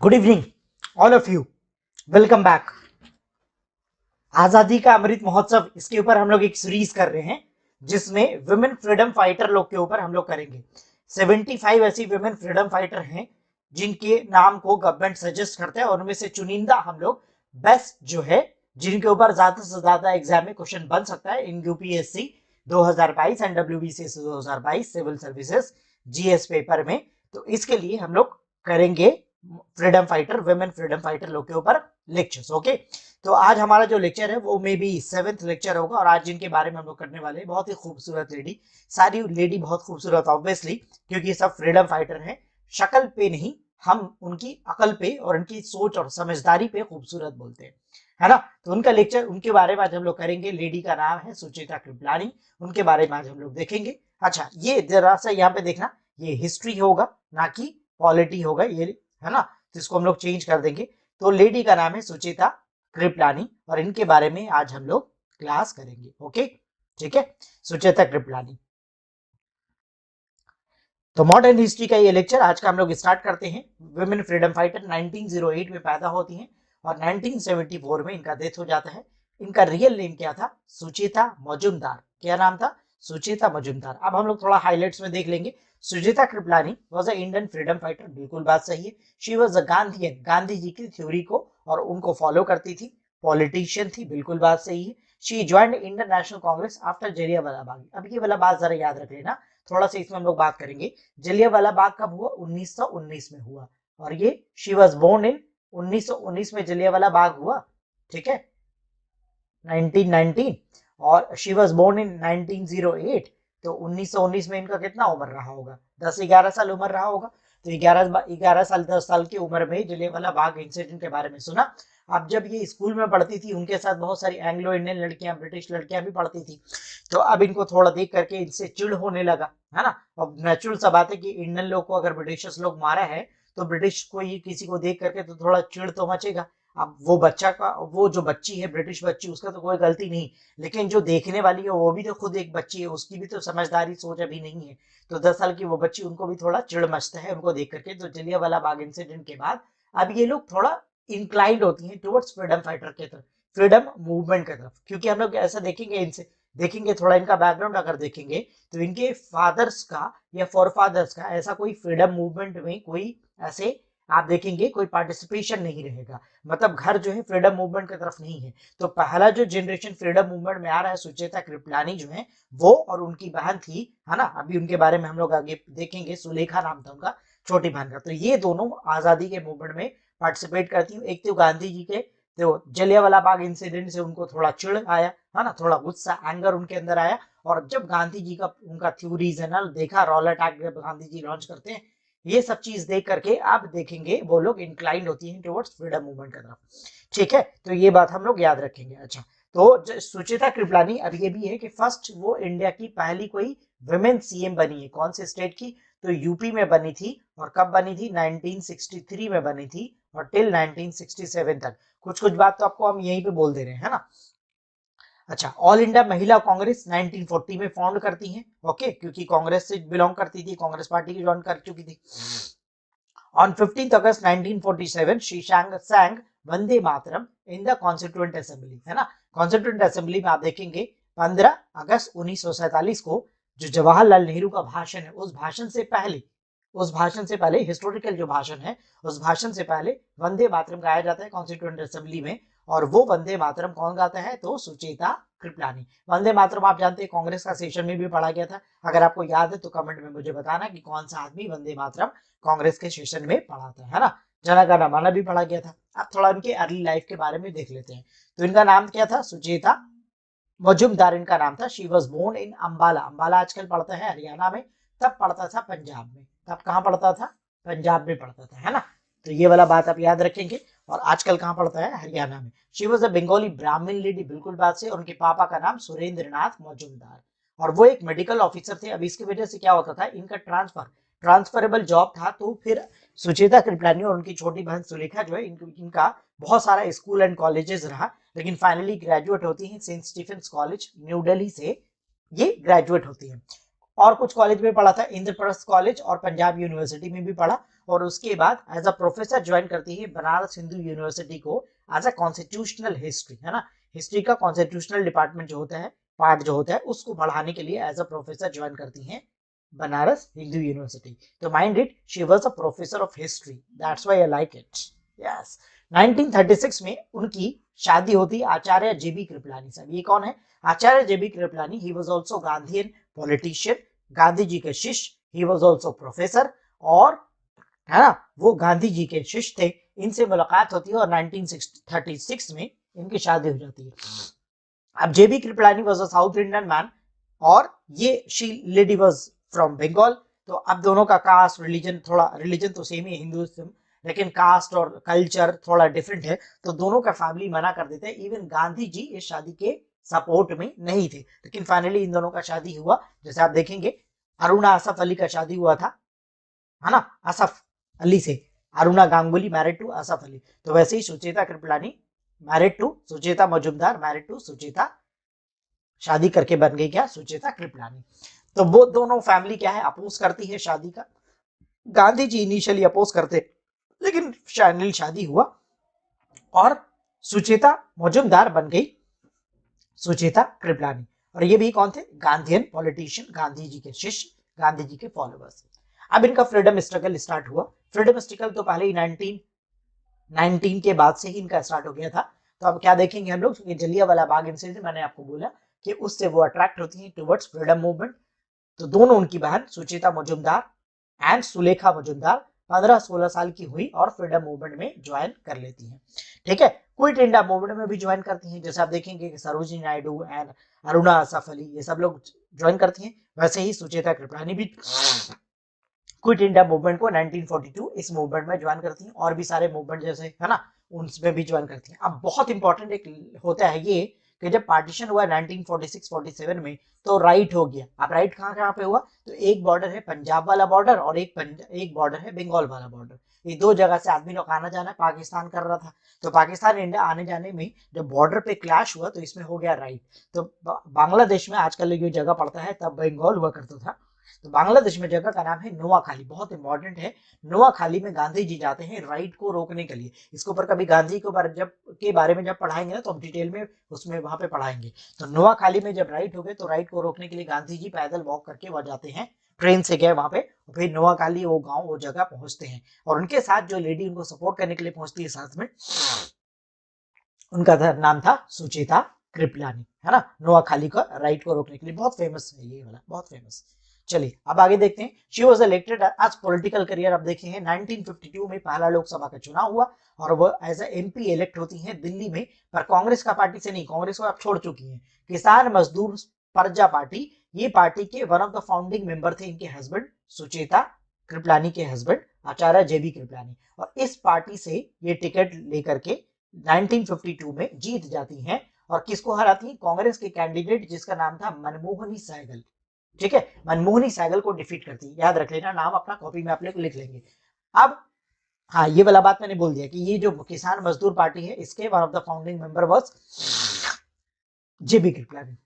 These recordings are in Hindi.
Good evening all of you, welcome back. आजादी का अमृत महोत्सव, इसके ऊपर हम लोग एक सीरीज कर रहे हैं जिसमें वुमेन फ्रीडम फाइटर लोग के ऊपर हम लोग करेंगे। 75 ऐसी वुमेन फ्रीडम फाइटर हैं जिनके नाम को गवर्नमेंट सजेस्ट करता है और उनमें से चुनिंदा हम लोग बेस्ट जो है जिनके ऊपर ज्यादा से ज्यादा एग्जाम में क्वेश्चन बन सकता है in UPSC 2022 and WBCS 2022 civil services GS paper में। तो इसके लिए हम लोग करेंगे freedom fighter, women freedom fighter लोग के ऊपर लेक्चर्स। ओके, तो आज हमारा जो लेक्चर है वो मे बी 7th लेक्चर होगा और आज जिनके बारे में हम लोग करने वाले हैं बहुत ही खूबसूरत लेडी। सारी लेडी बहुत खूबसूरत ऑब्वियसली, क्योंकि सब फ्रीडम फाइटर हैं। शक्ल पे नहीं, हम उनकी अकल पे और उनकी सोच और समझदारी पे खूबसूरत बोलते हैं, है ना। तो उनका लेक्चर, उनके बारे में आज हम लोग करेंगे। लेडी का नाम है सुचेता कृपलानी, उनके बारे में आज हम लोग देखेंगे। अच्छा, ये जरा सा यहाँ पे देखना, ये हिस्ट्री होगा ना कि पॉलिटी होगा, ये है ना। तो इसको हम लोग चेंज कर देंगे। तो लेडी का नाम है सुचेता कृपलानी और इनके बारे में आज हम लोग क्लास करेंगे। ओके, ठीक है, सुचेता कृपलानी। तो मॉडर्न हिस्ट्री का ये लेक्चर आज का हम लोग स्टार्ट करते हैं। वुमेन फ्रीडम फाइटर 1908 में पैदा होती हैं और 1974 में इनका डेथ हो जाता है। इनका रियल नेम क्या था? सुचेता मजुमदार। क्या नाम था? सुचेता मजुमदार। अब हम लोग थोड़ा हाइलाइट्स में देख लेंगे। Sucheta Kripalani was a Indian freedom fighter, बिल्कुल बात सही है। She was a Gandhian, Gandhi ji की थ्योरी को और उनको फॉलो करती थी। पॉलिटिशियन थी, बिल्कुल बात सही है। She joined Indian National Congress after Jallianwala Bagh. अब ये वाला बात जरा याद रख लेना, थोड़ा सा इसमें हम लोग बात करेंगे। जलियांवाला बाग कब हुआ? 1919 में हुआ। और ये शी वाज बोर्न इन 1919 में जलियांवाला बाग हुआ, ठीक है, 1919। और शी वाज बोर्न इन 1908। तो 1919 में इनका कितना उम्र रहा होगा? 10-11 साल उम्र रहा होगा। तो 11 साल 10 साल की उम्र में जलियांवाला बाग इंसिडेंट के बारे में सुना। अब जब ये स्कूल में पढ़ती थी, उनके साथ बहुत सारी एंग्लो इंडियन लड़कियां, ब्रिटिश लड़कियां भी पढ़ती थी। तो अब इनको थोड़ा देख करके इनसे चिढ़ होने लगा, है ना। अब नेचुरल सा बात है कि इंडियन लोग को अगर ब्रिटिशर्स लोग मारा है तो ब्रिटिश को ही किसी को देख करके तो थोड़ा चिढ़ तो मचेगा। अब वो बच्चा का, वो जो बच्ची है ब्रिटिश बच्ची, उसका तो कोई गलती नहीं, लेकिन जो देखने वाली है वो भी तो खुद एक बच्ची है, उसकी भी तो समझदारी सोच अभी नहीं है। तो 10 साल की वो बच्ची, उनको भी थोड़ा चिढ़ मचता है उनको देख करके। तो जलियांवाला बाग इंसिडेंट के बाद अब ये लोग थोड़ा इंक्लाइंड होती हैं टुवर्ड्स फ्रीडम फाइटर के तरफ, फ्रीडम मूवमेंट की तरफ। क्योंकि हम लोग ऐसा देखेंगे, इनसे देखेंगे थोड़ा इनका बैकग्राउंड अगर देखेंगे तो इनके फादर्स का या फोरफादर्स का ऐसा कोई फ्रीडम मूवमेंट में कोई ऐसे आप देखेंगे कोई पार्टिसिपेशन नहीं रहेगा। मतलब घर जो है फ्रीडम मूवमेंट की तरफ नहीं है। तो पहला जो जनरेशन फ्रीडम मूवमेंट में आ रहा है, सुचेता कृपलानी जो है वो और उनकी बहन थी, है ना। अभी उनके बारे में हम लोग आगे देखेंगे, सुलेखा नाम था उनका, छोटी बहन का। तो ये दोनों आजादी के मूवमेंट में पार्टिसिपेट करती हूँ। एक तो गांधी जी के, तो जलियांवाला बाग इंसिडेंट से उनको थोड़ा चिढ़ आया, है ना, थोड़ा गुस्सा, एंगर उनके अंदर आया। और जब गांधी जी का उनका थ्योरीज है ना देखा, रॉलेट एक्ट जब गांधी जी लॉन्च करते हैं, ये सब चीज देख करके आप देखेंगे वो लोग इंक्लाइंड होती हैं टुवर्ड्स फ्रीडम मूवमेंट की तरफ, ठीक है। तो ये बात हम लोग याद रखेंगे। अच्छा, तो सुचेता कृपलानी, अब ये भी है कि फर्स्ट वो इंडिया की पहली कोई वुमेन सीएम बनी है। कौन से स्टेट की? तो यूपी में बनी थी। और कब बनी थी? 1963 में बनी थी और टिल 1967 तक। कुछ कुछ बात तो आपको हम यहीं पे बोल दे रहे हैं, है ना। अच्छा, ऑल इंडिया महिला कांग्रेस 1940 में फाउंड करती हैं, ओके, क्योंकि कांग्रेस से बिलोंग करती थी, कांग्रेस पार्टी की ज्वाइन कर चुकी थी। On 15th August 1947, she sang Vande Mataram in the constituent assembly, है ना। कॉन्स्टिट्यूएंट असेंबली में आप देखेंगे 15 अगस्त 1947 को जो जवाहरलाल नेहरू का भाषण है, उस भाषण से पहले हिस्टोरिकल जो भाषण है, उस भाषण से पहले वंदे मातरम गाया जाता है कॉन्स्टिट्यूएंट असेंबली में। और वो वंदे मातरम कौन गाता है? तो सुचेता कृपलानी। वंदे मातरम आप जानते हैं कांग्रेस का सेशन में भी पढ़ा गया था। अगर आपको याद है तो कमेंट में मुझे बताना कि कौन सा आदमी वंदे मातरम कांग्रेस के सेशन में पढ़ा था, है ना। जना गण मन भी पढ़ा गया था। अब थोड़ा इनके अर्ली लाइफ के बारे में देख लेते हैं। तो इनका नाम क्या था? सुचेता मजुमदार इनका नाम था। She was born in Ambala. Ambala आजकल पड़ता है हरियाणा में, तब पड़ता था पंजाब में। तब कहाँ पड़ता था? पंजाब में पड़ता था, है ना। तो ये वाला बात आप याद रखेंगे। और आजकल कहाँ पड़ता है? हरियाणा में। शी वॉज अ बंगाली ब्राह्मण लेडी, बिल्कुल बात से। उनके पापा का नाम सुरेंद्र नाथ मजुमदार, और वो एक मेडिकल ऑफिसर थे। अब इसकी वजह से क्या होता था, इनका ट्रांसफरेबल जॉब था। तो फिर सुचेता कृपलानी और उनकी छोटी बहन सुलेखा जो है, इनका बहुत सारा स्कूल एंड कॉलेजेस रहा, लेकिन फाइनली ग्रेजुएट होती हैं saint Stephen's college New Delhi से, ये ग्रेजुएट होती है। और कुछ कॉलेज में पढ़ा था, इंद्रप्रस्थ कॉलेज और पंजाब यूनिवर्सिटी में भी पढ़ा, और उसके बाद एज अ प्रोफेसर ज्वाइन करती है बनारस हिंदू यूनिवर्सिटी को एज अ कॉन्स्टिट्यूशनल हिस्ट्री, है ना, हिस्ट्री का कॉन्स्टिट्यूशनल डिपार्टमेंट जो होता है, पार्ट जो होता है, उसको पढ़ाने के लिए एज अ प्रोफेसर ज्वाइन करती हैं बनारस हिंदू यूनिवर्सिटी। तो mind it, she was a professor of history, that's why I like it. Yes, 1936 में उनकी शादी होती आचार्य जेबी कृपलानी से। ये कौन है? Acharya JB Kripalani, he was also Gandhian politician, Gandhi ji के शिष्य, ही वाज आल्सो प्रोफेसर, और है ना, वो गांधी जी के शिष्य थे। इनसे मुलाकात होती है और 1936 में इनकी शादी हो जाती है। अब JB Kripalani was a South Indian man, और ये she lady was from Bengal. तो अब दोनों का कास्ट, रिलीजन, थोड़ा रिलीजन तो सेम ही है, हिंदुइज्म, लेकिन कास्ट और कल्चर थोड़ा डिफरेंट है, तो दोनों का फैमिली मना कर देते हैं। इवन गांधी जी इस शादी के सपोर्ट में नहीं थे, लेकिन फाइनली इन दोनों का शादी हुआ। जैसे आप देखेंगे, अरुणा असफ अली का शादी हुआ था, है ना, असफ अली से। Aruna Ganguly married to Asaf Ali. तो वैसे ही Sucheta Kripalani married to Sucheta Majumdar, married to Sucheta, शादी करके बन गई क्या? सुचेता कृपलानी। तो वो दोनों फैमिली क्या है, अपोज करती है शादी का। गांधी जी इनिशियली अपोज करते, लेकिन फाइनली शादी हुआ और सुचेता मजुमदार बन गई सुचेता कृपलानी। और ये भी कौन थे? गांधीयन पॉलिटिशियन, गांधी जी के शिष्य, गांधी जी के फॉलोअर्स। अब इनका फ्रीडम स्ट्रगल स्टार्ट हुआ। फ्रीडम स्ट्रगल तो पहले ही 1919 के बाद से ही इनका स्टार्ट हो गया था। तो अब क्या देखेंगे हम लोग, जलियांवाला बाग इंसिडेंट, मैंने आपको बोला कि उससे वो अट्रैक्ट होती है टुवर्ड्स फ्रीडम मूवमेंट। तो दोनों उनकी बहन सुचेता मजुमदार एंड सुलेखा मजुमदार 15-16 साल की हुई और फ्रीडम मूवमेंट में ज्वाइन कर लेती हैं। ठीक है, क्विट इंडिया मूवमेंट में भी ज्वाइन करती हैं। जैसे आप देखेंगे कि सरोजिनी नायडू एंड अरुणा असफ अली, ये सब लोग ज्वाइन करती हैं। वैसे ही सुचेता कृपलानी भी क्विट इंडिया मूवमेंट को 1942 इस मूवमेंट में ज्वाइन करती हैं। और भी सारे मूवमेंट जैसे, है ना, उनमें भी ज्वाइन करती हैं। अब बहुत इंपॉर्टेंट एक होता है ये कि जब पार्टीशन हुआ 1946-47 में, तो राइट हो गया। अब राइट कहाँ कहाँ पे हुआ? तो एक बॉर्डर है पंजाब वाला बॉर्डर, और एक बॉर्डर है बंगाल वाला बॉर्डर। ये दो जगह से आदमी लोग आना जाना पाकिस्तान कर रहा था। तो पाकिस्तान इंडिया आने जाने में जब बॉर्डर पे क्लैश हुआ, तो इसमें हो गया राइट। तो बांग्लादेश में आजकल ये जगह पड़ता है, तब बंगाल हुआ करता था। तो बांग्लादेश में जगह का नाम है नोआखाली, बहुत इंपॉर्टेंट है। नोआखाली में गांधी जी जाते हैं राइट को रोकने के लिए। इसके ऊपर कभी गांधी के बारे में जब पढ़ाएंगे ना, तो हम डिटेल में उसमें वहां पे पढ़ाएंगे। तो नोआखाली में जब राइट हो गए, तो राइट को रोकने के लिए गांधी जी पैदल वॉक करके वहां जाते हैं, ट्रेन से गए वहां पे, फिर नोआखाली वो गांव, वो जगह पहुंचते हैं। और उनके साथ जो लेडी उनको सपोर्ट करने के लिए पहुंचती है साथ में, उनका नाम था सुचेता कृपलानी, है ना। नोआखाली का राइट को रोकने के लिए बहुत फेमस है ये वाला, बहुत फेमस। चलिए अब आगे देखते हैं। शी वाज इलेक्टेड आज पॉलिटिकल करियर। अब देखेंगे 1952 में पहला लोकसभा का चुनाव हुआ, और वो एज ए एमपी इलेक्ट होती हैं दिल्ली में, पर कांग्रेस का पार्टी से नहीं, कांग्रेस को आप छोड़ चुकी हैं। किसान मजदूर प्रजा पार्टी, ये पार्टी के one of the founding member थे इनके हस्बैंड सुचेता कृपलानी के हस्बैंड आचार्य जेबी कृपलानी। और इस पार्टी से ये टिकट लेकर के 1952 में जीत जाती हैं, और किसको हराती हैं? कांग्रेस के कैंडिडेट जिसका नाम था मनमोहनी सहगल। ठीक है, मनमोहनी सहगल को डिफीट करती है। याद रख लेना, नाम अपना कॉपी में आप लोग लिख लेंगे। अब हाँ, ये वाला बात मैंने बोल दिया कि ये जो किसान मजदूर पार्टी है, इसके one of the founding member was JB Kripalani.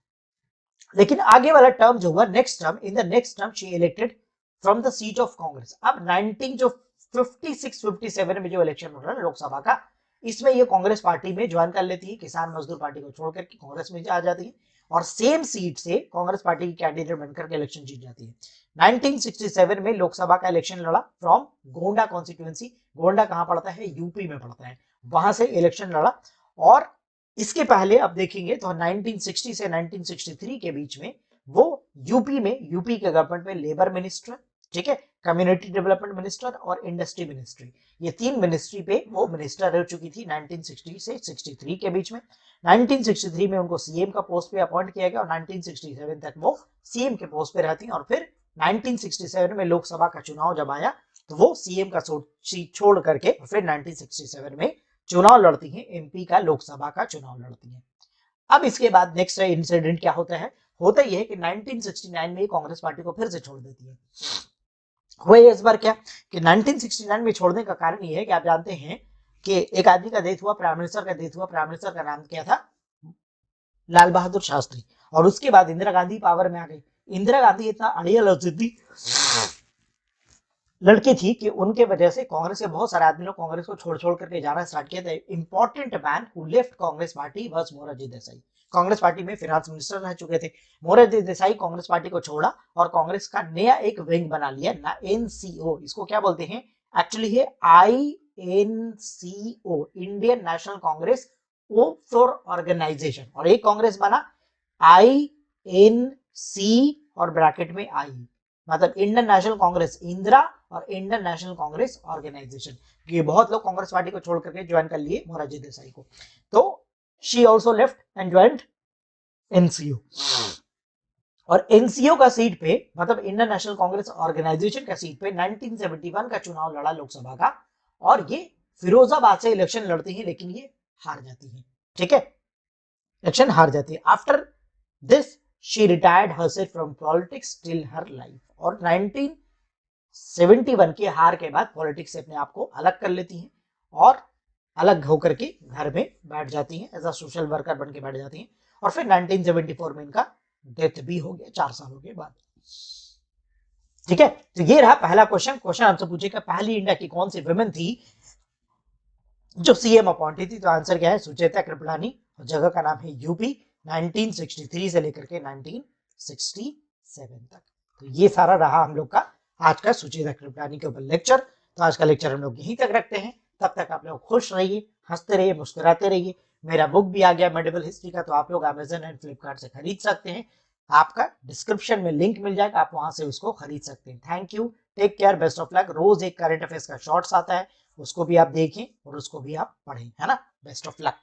लेकिन आगे वाला टर्म जो हुआ, next term, in the next term she elected from the seat of Congress. अब 1956-57 में जो इलेक्शन हो रहा है लोकसभा का, इसमें ये कांग्रेस पार्टी में ज्वाइन कर लेती है, किसान मजदूर पार्टी को छोड़कर के कांग्रेस में आ जाती है, और सेम सीट से कांग्रेस पार्टी की कैंडिडेट बनकर के इलेक्शन जीत जाती है। 1967 में लोकसभा का इलेक्शन लड़ा फ्रॉम गोंडा कॉन्स्टिट्यूएंसी। गोंडा कहां पड़ता है? यूपी में पड़ता है। वहां से इलेक्शन लड़ा। और इसके पहले अब देखेंगे तो 1960 से 1963 के बीच में वो यूपी के गवर्नमेंट में लेबर मिनिस्टर, ठीक है, कम्युनिटी डेवलपमेंट मिनिस्टर और इंडस्ट्री मिनिस्ट्री, ये तीन मिनिस्ट्री पे वो मिनिस्टर रह चुकी थी 1960 से 63 के बीच में। 1963 में उनको सीएम का पोस्ट पे अपॉइंट किया गया, और 1967 तक वो सीएम के पोस्ट पे रहती, और फिर 1967 में लोकसभा का चुनाव जब आया, तो वो सीएम का सीट छोड़ करके फिर 1967 में चुनाव लड़ती हैं, एमपी का लोकसभा का चुनाव लड़ती हैं। अब इसके बाद नेक्स्ट इंसिडेंट क्या होता है? होता यह है कि 1969 में कांग्रेस पार्टी को फिर से छोड़ देती है। हुआ इस बार क्या कि 1969 में छोड़ने का कारण ये है कि आप जानते हैं कि एक आदमी का डेथ हुआ, प्राइम मिनिस्टर का डेथ हुआ। प्राइम मिनिस्टर का नाम क्या था? लाल बहादुर शास्त्री। और उसके बाद इंदिरा गांधी पावर में आ गई। इंदिरा गांधी इतना आइडियोलॉजिकली लड़की थी कि उनके वजह से कांग्रेस के बहुत सारे आदमी लोग कांग्रेस को छोड़ छोड़ करके जाना स्टार्ट किया था। Important man who left Congress party was Morarji Desai. Congress party में फाइनेंस मिनिस्टर रह चुके थे। मोरारजी देसाई कांग्रेस पार्टी को छोड़ा और कांग्रेस का नया एक विंग बना लिया ना, एनसीओ। इसको क्या बोलते हैं एक्चुअली है INCO, Indian National Congress O for organisation. और एक कांग्रेस बना INC और ब्रैकेट में आई, मतलब इंडियन नेशनल कांग्रेस इंदिरा और इंडियन नेशनल कांग्रेस ऑर्गेनाइजेशन। ये बहुत लोग कांग्रेस पार्टी को छोड़ करके ज्वाइन कर लिए मोरारजी देसाई को। तो she also left and joined NCO. और एनसीओ का सीट पे, मतलब इंडियन नेशनल कांग्रेस ऑर्गेनाइजेशन का सीट पे 1971 का चुनाव लड़ा लोकसभा का, और ये फिरोजाबाद से इलेक्शन लड़ती है, लेकिन ये हार जाती है। ठीक है, इलेक्शन हार जाती है। After this she retired herself from politics till her life। और 1971 की हार के बाद पॉलिटिक्स से अपने आप को अलग कर लेती हैं और अलग होकर के घर में बैठ जाती हैं, एज अ सोशल वर्कर बन के बैठ जाती हैं। और फिर 1974 में इनका डेथ भी हो गया 4 सालों के बाद। ठीक है, तो ये रहा पहला क्वेश्चन। क्वेश्चन आपसे पूछेगा पहली इंडिया की कौन सी वुमेन थी जो सीएम अपॉइंटी थी? तो आंसर क्या है, सुचेता कृपलानी। और जगह का नाम है यूपी, 1963 से लेकर के 1967 तक। तो ये सारा रहा हम लोग का आज का सुचेता कृपलानी के ऊपर लेक्चर। तो आज का लेक्चर हम लोग यहीं तक रखते हैं। तब तक आप लोग खुश रहिए, हंसते रहिए, मुस्कुराते रहिए। मेरा बुक भी आ गया मेडिवल हिस्ट्री का, तो आप लोग अमेजन एंड फ्लिपकार्ट से खरीद सकते हैं। आपका डिस्क्रिप्शन में लिंक मिल जाएगा, आप वहां से उसको खरीद सकते हैं। Thank you, take care, best of luck. रोज एक करंट अफेयर्स का शॉर्ट्स आता है, उसको भी आप देखें और उसको भी आप पढ़ें, है ना। Best of luck.